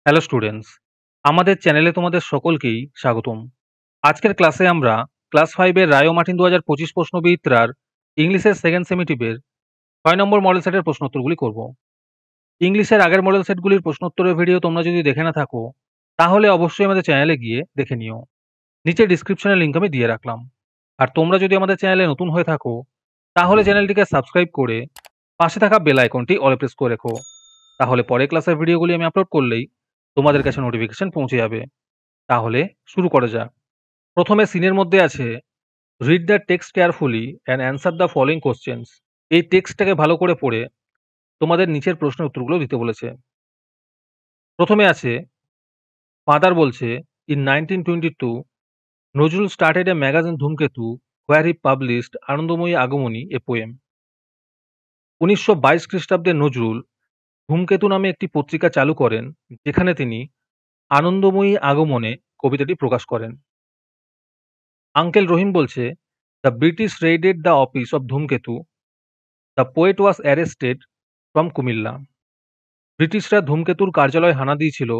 Hello students, আমাদের চ্যানেলে তোমাদের সকলকেই স্বাগতম। আজকের ক্লাসে আমরা ক্লাস 5 এর রায় ও মার্টিন 2025 প্রশ্নবিচিত্রার ইংলিশের সেকেন্ড সেমিটিভের 6 নম্বর মডেল সেটের প্রশ্নোত্তরগুলি করব। ইংলিশের আগের মডেল সেটগুলির প্রশ্নোত্তরের ভিডিও তোমরা যদি দেখে না থাকো, তাহলে অবশ্যই আমাদের চ্যানেলে গিয়ে দেখে নিও। নিচে ডিসক্রিপশনে লিংক আমি দিয়ে রাখলাম। আর তোমরা যদি আমাদের চ্যানেলে নতুন হয়ে থাকো, তাহলে চ্যানেলটিকে সাবস্ক্রাইব করে পাশে থাকা বেল আইকনটি অলে প্রেস করে রেখো। তাহলে পরের ক্লাসের ভিডিওগুলি আমি আপলোড করলেই তোমাদের কাছে নোটিফিকেশন পৌঁছে যাবে। তাহলে শুরু করা যাক। প্রথমে সিনের মধ্যে আছে read the text carefully and answer the following questions. এই টেক্সটটাকে ভালো করে পড়ে তোমাদের নিচের প্রশ্নের উত্তরগুলো দিতে বলেছে। প্রথমে আছে ফাদার বলছে, in 1922 Nazrul started a magazine ধূমকেতু হোয়ার হি published Anandamayi Agamani a poem. 1922 খ্রিস্টাব্দে নজরুল ধূমকেতু নামে একটি পত্রিকা চালু করেন, যেখানে তিনি আনন্দময়ী আগমনে কবিতাটি প্রকাশ করেন। আঙ্কেল রহিম বলছে, the British raided the office of Dhumketu, the poet was arrested from Comilla. ব্রিটিশরা ধূমকেতুর কার্যালয় হানা দিয়েছিল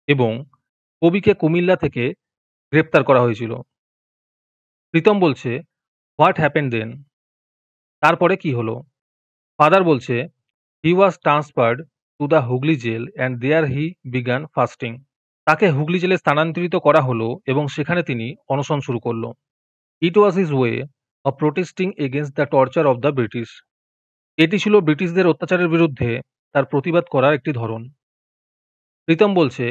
এবং কবিকে কুমিল্লা থেকে গ্রেপ্তার করা হয়েছিল। প্রীতম বলছে, হোয়াট হ্যাপেন্ড দেন? তারপরে কি হলো? ফাদার বলছে, he was transferred to the Hooghly jail and there he began fasting. তাকে হুগলি জেলে স্থানান্তরিত করা হলো এবং সেখানে তিনি অনশন শুরু করলো। It was his way of protesting against the torture of the British. এটি ছিল ব্রিটিশদের অত্যাচারের বিরুদ্ধে তার প্রতিবাদ করার একটি ধরন। প্রীতম বলছে,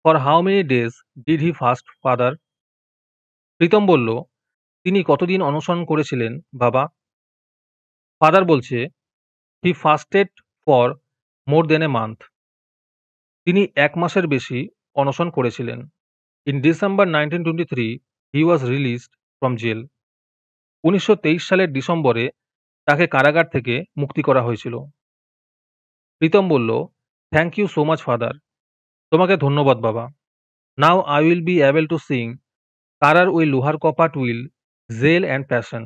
for how many days did he fast father? Pritam বলল, তিনি কতদিন অনশন করেছিলেন বাবা? ফাদার বলছে, হি ফাস্টেড for more than a month. তিনি 1 মাসের বেশি অনশন করেছিলেন। In December 1923 he was released from jail. 1923 সালের ডিসেম্বরে তাকে কারাগার থেকে মুক্তি করা হয়েছিল। প্রীতম বলল, thank you so much father. তোমাকে ধন্যবাদ বাবা। Now I will be able to sing কারার ওই লোহার কপাট উইল জেল অ্যান্ড প্যাশন।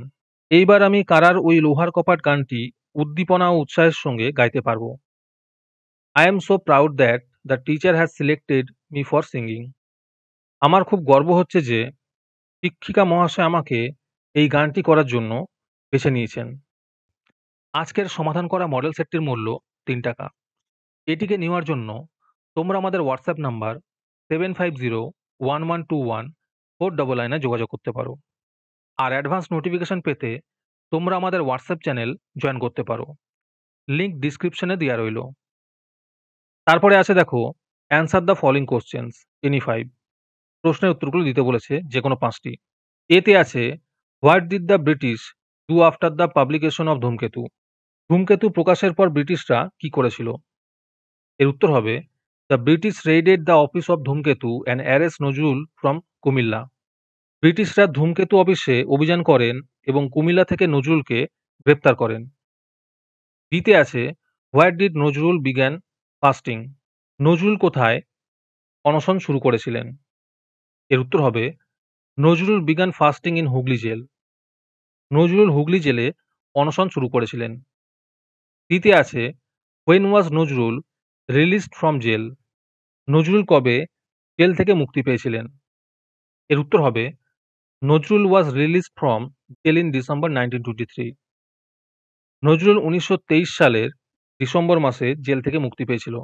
এইবার আমি কারার ওই লোহার কপাট গানটি উদ্দীপনা ও উৎসাহের সঙ্গে গাইতে পারবো। I am so proud that the teacher has selected me for singing. আমার খুব গর্ব হচ্ছে যে শিক্ষিকা মহাশয় আমাকে এই গানটি করার জন্য বেছে নিয়েছেন। আজকের সমাধান করা মডেল সেটটির মূল্য 3 টাকা। এটিকে নেওয়ার জন্য তোমরা আমাদের হোয়াটসঅ্যাপ নাম্বার 7501121499 যোগাযোগ করতে পারো। আর অ্যাডভান্স নোটিফিকেশন পেতে তোমরা আমাদের হোয়াটসঅ্যাপ চ্যানেল জয়েন করতে পারো। লিংক ডিসক্রিপশনে দেওয়া রইল। তারপরে আছে দেখো, answer the following questions any 5। প্রশ্নের উত্তরগুলো দিতে বলেছে যে কোনো 5টি। এতে আছে, what did the British do after the publication of ধূমকেতু? ধূমকেতু প্রকাশের পর ব্রিটিশরা কি করেছিল? এর উত্তর হবে, the British raided the office of Dhumketu and arrest Nazrul from Comilla. ব্রিটিশরা ধূমকেতু অফিসে অভিযান করেন এবং কুমিল্লা থেকে নজরুলকে গ্রেপ্তার করেন। বিতে আছে, where did Nazrul began fasting? Nazrul কোথায় অনশন শুরু করেছিলেন? এর উত্তর হবে, Nazrul began fasting in Hooghly jail. Nazrul Hooghly জেলে অনশন শুরু করেছিলেন। দিতে আছে, when was Nazrul released from jail? Nazrul কবে জেল থেকে মুক্তি পেয়েছিলেন? এর উত্তর হবে, Nazrul was released from jail in December 1923। Nazrul 1923 সালের ডিসেম্বর মাসে জেল থেকে মুক্তি পেয়েছিল।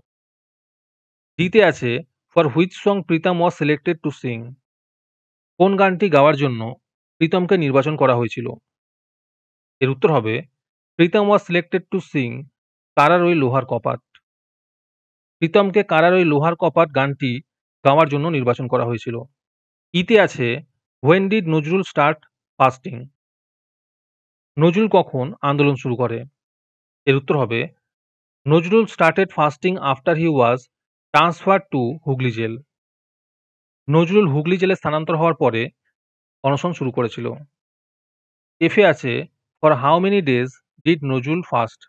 দিতে আছে, for which song Pritam was selected to sing? কোন গানটি গাওয়ার জন্য প্রীতমকে নির্বাচন করা হয়েছিল? এর উত্তর হবে, Pritam was selected to sing কারার ওই লোহার কপাট। প্রীতমকে কারার ওই লোহার কপাট গানটি গাওয়ার জন্য নির্বাচন করা হয়েছিল। ইতে আছে, when did Nazrul start fasting? Nazrul কখন আন্দোলন শুরু করে? এর উত্তর হবে, Nazrul started fasting after he was transfer to Hooghly jail. Nazrul Hooghly জেলে স্থানান্তর হওয়ার পরে অনশন শুরু করেছিল। এফে আছে, for how many days did Nazrul fast?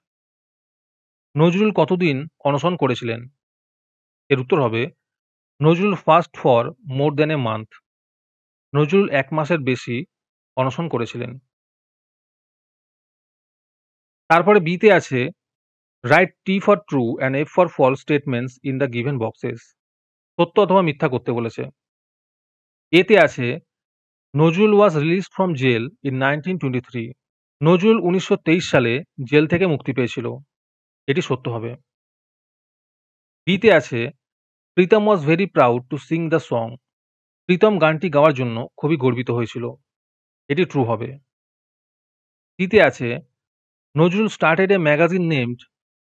Nazrul কতদিন অনশন করেছিলেন? এর উত্তর হবে, Nazrul fast for more than a month. Nazrul 1 মাসের বেশি অনশন করেছিলেন। তারপরে বিতে আছে, write T for true and F for false statements in the given boxes. সত্য অথবা মিথ্যা করতে বলেছে। এতে আছে Nazrul was released from jail in 1923। Nazrul 1923 সালে জেল থেকে মুক্তি পেয়েছিল। এটি সত্য হবে। বিতে আছে Pritam was very proud to sing the song. Pritam গানটি গাওয়ার জন্য খুবই গর্বিত হয়েছিল। এটি ট্রু হবে। সিতে আছে Nazrul started a magazine named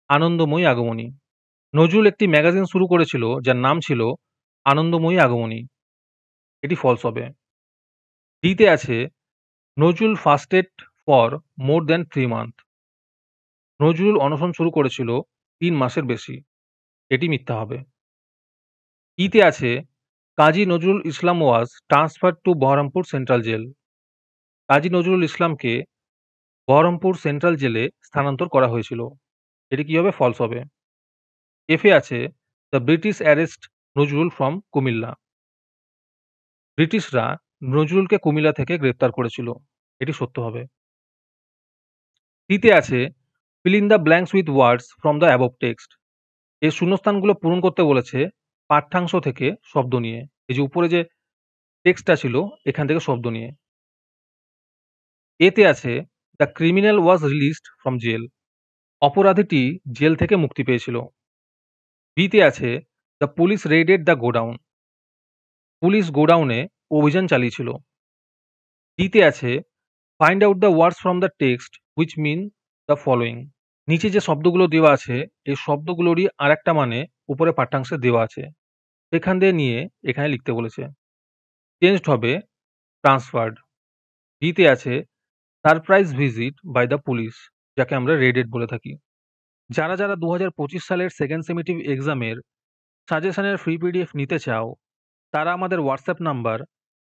Anandamoyi Agomoni. Nazrul একটি ম্যাগাজিন শুরু করেছিল যার নাম ছিল আনন্দময়ী আগমনী। এটি ফলস হবে। ডিতে আছে Nazrul ফাস্টেড for more than 3 month. Nazrul অনশন শুরু করেছিল 3 মাসের বেশি। এটি মিথ্যা হবে। ইতে আছে Kazi Nazrul Islam was transferred to Baharampur central jail. Kazi Nazrul ইসলামকে বহরমপুর সেন্ট্রাল জেলে স্থানান্তর করা হয়েছিল। এটি কি হবে? ফলস হবে। এফে আছে the British arrest Nazrul from Comilla. ব্রিটিশরা নজরুলকে কুমিল্লা থেকে গ্রেপ্তার করেছিল। এটি সত্য হবে। টিতে আছে fill in the blanks with words from the above text. এই শূন্যস্থানগুলো পূরণ করতে বলেছে পাঠ্যাংশ থেকে শব্দ নিয়ে। এই যে উপরে যে টেক্সটটা ছিল এখান থেকে শব্দ নিয়ে। এতে আছে the criminal was released from jail. অপরাধীটি জেল থেকে মুক্তি পেয়েছিল। বিতে আছে the police raided the godown. Police গোডাউনে অভিযান চালিয়েছিল। ডিতে আছে find out the words from the text which mean the following. নিচে যে শব্দগুলো দেওয়া আছে এই শব্দগুলোরই আরেকটা মানে উপরে পাঠ্যাংশে দেওয়া আছে। সেখান দিয়ে নিয়ে এখানে লিখতে বলেছে। চেঞ্জড হবে ট্রান্সফার্ড। ডিতে আছে surprise visit by the police, যাকে আমরা রেডেড বলে থাকি। যারা 2025 সালের সেকেন্ড সেমিটিভ এক্সামের সাজেশনের ফ্রি পিডিএফ নিতে চাও তারা আমাদের হোয়াটসঅ্যাপ নাম্বার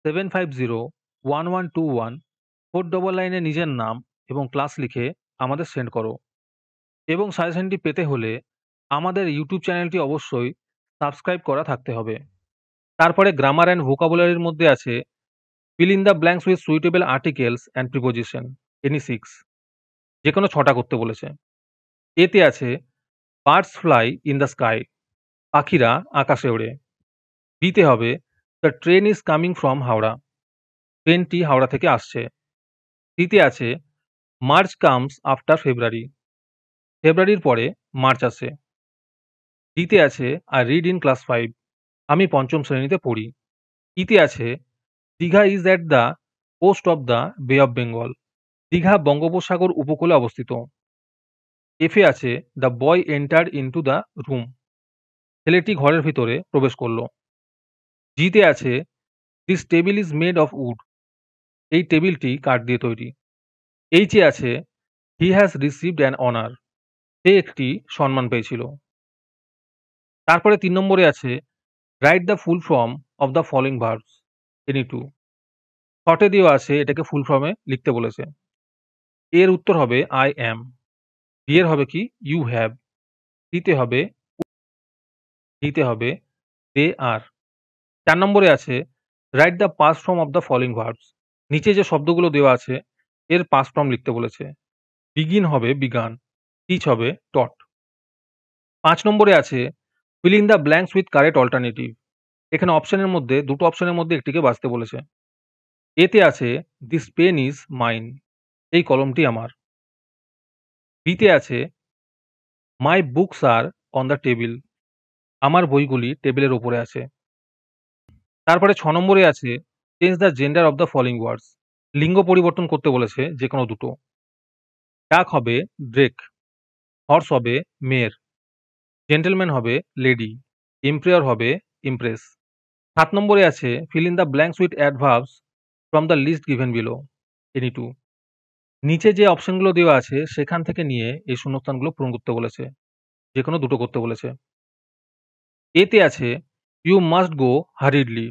7501121499 নিজের নাম এবং ক্লাস লিখে আমাদের সেন্ড করো। এবং সাজেশনটি পেতে হলে আমাদের ইউটিউব চ্যানেলটি অবশ্যই সাবস্ক্রাইব করা থাকতে হবে। তারপরে গ্রামার অ্যান্ড ভোকাবুলারির মধ্যে আছে fill in the blanks with suitable articles and preposition, any 6, যে কোনো 6টা করতে বলেছে। এতে আছে birds fly in the sky, পাখিরা আকাশে ওড়ে। বিতে হবে the train is coming from Howrah, ট্রেনটি হাওড়া থেকে আসছে। সিতে আছে মার্চ কামস আফটার ফেব্রুয়ারি, ফেব্রুয়ারির পরে মার্চ আসে। ডিতে আছে আই রিড ইন ক্লাস 5, আমি পঞ্চম শ্রেণীতে পড়ি। ইতে আছে Digha is at the coast of the Bay of Bengal, Digha বঙ্গোপসাগর উপকূলে অবস্থিত। এফে আছে the boy entered into the room, ছেলেটি ঘরের ভিতরে প্রবেশ করল। জিতে আছে this table is made of wood, এই টেবিলটি কাঠ দিয়ে তৈরি। এইচে আছে he has received an honour, সে একটি সম্মান পেয়েছিল। তারপরে 3 নম্বরে আছে write the full form of the following verbs, any two. শর্টে দেওয়া আছে এটাকে ফুল ফর্মে লিখতে বলেছে। এর উত্তর হবে আই অ্যাম। বি এর হবে কি ইউ হ্যাভ। সিতে হবে ডিতে হবে দে আর। 4 নম্বরে আছে write the past form of the following verbs, নিচে যে শব্দগুলো দেওয়া আছে এর পাস্ট ফর্ম লিখতে বলেছে। বিগিন হবে বিগান, টিচ হবে টট। 5 নম্বরে আছে fill in the blanks with correct alternative, এখানে অপশনের মধ্যে দুটো অপশনের মধ্যে একটিকে বাছতে বলেছে। এতে আছে দিস পেন ইজ মাইন, এই কলমটি আমার। বিতে আছে মাই books are on the table, আমার বইগুলি টেবিলের উপরে আছে। তারপরে 6 নম্বরে আছে change the gender of the following ওয়ার্ডস, লিঙ্গ পরিবর্তন করতে বলেছে যে কোনো দুটো। ডাক হবে ড্রেক, হর্স হবে মেয়ের, জেন্টেলম্যান হবে লেডি, এম্প্রেয়র হবে ইমপ্রেস। 7 নম্বরে আছে fill in the blanks with adverbs from the list given below, any two. নিচে যে অপশনগুলো দেওয়া আছে সেখান থেকে নিয়ে এই শূন্যস্থানগুলো পূরণ করতে বলেছে, যে কোনো দুটো করতে বলেছে। এতে আছে ইউ মাস্ট গো হারিডলি,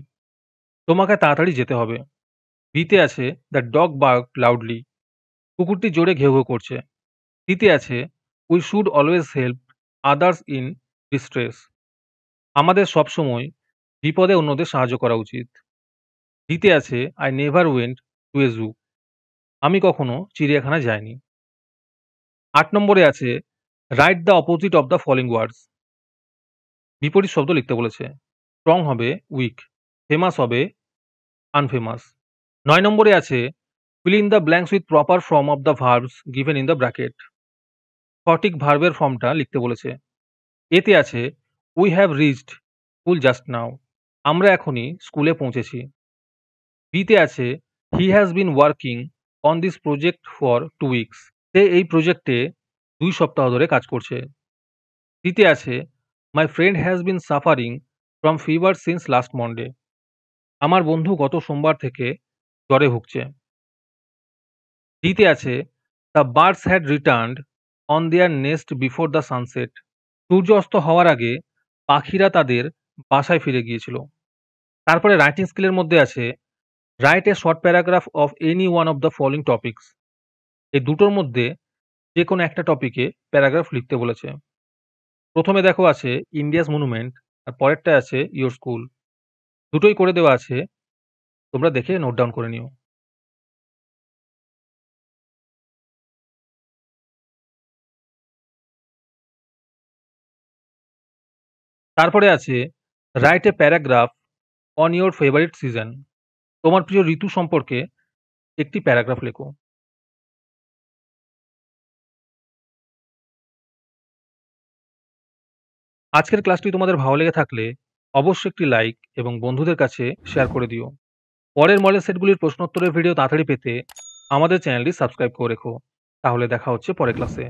তোমাকে তাড়াতাড়ি যেতে হবে। বিতে আছে দ্য ডগ বার্ক লাউডলি, কুকুরটি জোরে ঘেউ ঘেউ করছে। সিতে আছে we should always help others in distress, আমাদের সবসময় বিপদে অন্যদের সাহায্য করা উচিত। ডিতে আছে আই নেভার ওয়েন্ট টু এ জু, আমি কখনো চিড়িয়াখানায় যাইনি। 8 নম্বরে আছে write the opposite of the following ওয়ার্ডস, বিপরীত শব্দ লিখতে বলেছে। স্ট্রং হবে উইক, ফেমাস হবে আনফেমাস। ৯ নম্বরে আছে fill in the blanks with proper form of the verbs given in the bracket। সঠিক ভার্বের ফর্মটা লিখতে বলেছে। এতে আছে we have reached school just now, আমরা এখনই স্কুলে পৌঁছেছি। বিতে আছে he has been working on this project for 2 weeks, সে এই প্রজেক্টে 2 সপ্তাহ ধরে কাজ করছে। সিতে আছে my friend has been suffering from fever since last Monday, আমার বন্ধু গত সোমবার থেকে জ্বরে ভুগছে। ডিতে আছে the birds had returned on their nest before the sunset, সূর্য অস্ত হওয়ার আগে পাখিরা তাদের বাসায় ফিরে গিয়েছিল। তারপরে রাইটিং স্কিলের মধ্যে আছে write a short paragraph of any one of the following topics. এই দুটোর মধ্যে যে কোনো একটা টপিকে প্যারাগ্রাফ লিখতে বলেছে। প্রথমে দেখো আছে ইন্ডিয়াস মনুমেন্ট, আর পরেরটা আছে ইয়োর স্কুল। দুটোই করে দেওয়া আছে, তোমরা দেখে নোট ডাউন করে নিও। তারপরে আছে write a paragraph on your favourite season, তোমার প্রিয় ঋতু সম্পর্কে একটি প্যারাগ্রাফ লেখো। আজকের ক্লাসটি তোমাদের ভালো লেগে থাকলে অবশ্যই একটি লাইক এবং বন্ধুদের কাছে শেয়ার করে দিও। পরের মডেল সেটগুলির প্রশ্নোত্তরের ভিডিও তাড়াতাড়ি পেতে আমাদের চ্যানেলটি সাবস্ক্রাইব করে রেখো। তাহলে দেখা হচ্ছে পরের ক্লাসে।